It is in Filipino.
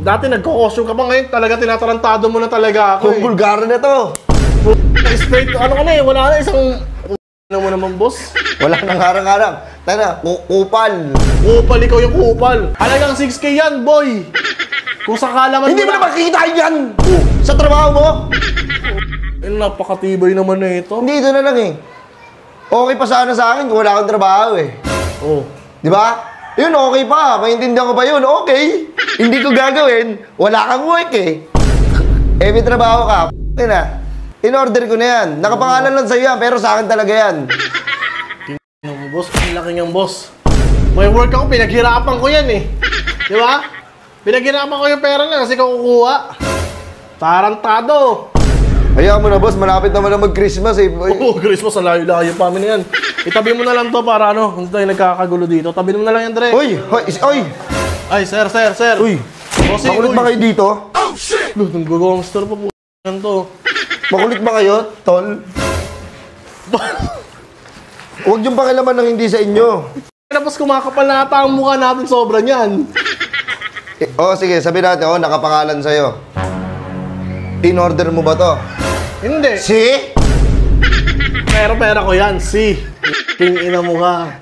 Dati nagkokosyo ka pa, ngayon talaga tinatarantado mo na talaga ako. Kung bulgara na to. Straight, ano ka na eh, wala na isang... Ano mo naman, boss? Wala nang harang-harang. Tana, kupal. Kupal, ikaw yung kupal. Halagang 6K yan, boy. Kung sakala man... Hindi mo na makikita yan! Sa trabaho mo? Napakatibay naman na ito. Hindi, ito na lang eh. Okay pa sana sa akin kung wala akong trabaho eh. Oh. Di ba? Yun, okay pa. Maintindihan ko pa yun. Okay. Hindi ko gagawin. Wala kang work eh. May trabaho ka. Na. In-order ko na yan. Nakapangalan lang sa'yo yan, pero sa akin talaga yan. Boss, ang laki niyang boss. May work ako, pinaghirapan ko yan eh. Di ba? Pinaghirapan ko yung pera na kasi kukuha. Tarantado. Hayaan mo na boss, malapit naman na mag-Christmas eh. Oo, Christmas, ang layo-layo pa amin na yan. Itabi mo na lang to para ano, kung tayo nagkakagulo dito. Tabi mo na lang yan, Dre. Uy! Uy! Ay, sir. Uy! Bossy, Makulit ba kayo dito? Oh, shit! Nung gagawangster pa po yan to. Makulit ba kayo, tol? Huwag yung pakilaman ng hindi sa inyo. Tapos kumakapal na ata ang mukha natin sobra niyan. Sige, sabi natin, nakapangalan sa'yo. In-order mo ba to? Hindi. Si? Pero pera ko yan, si. King ina mo ka.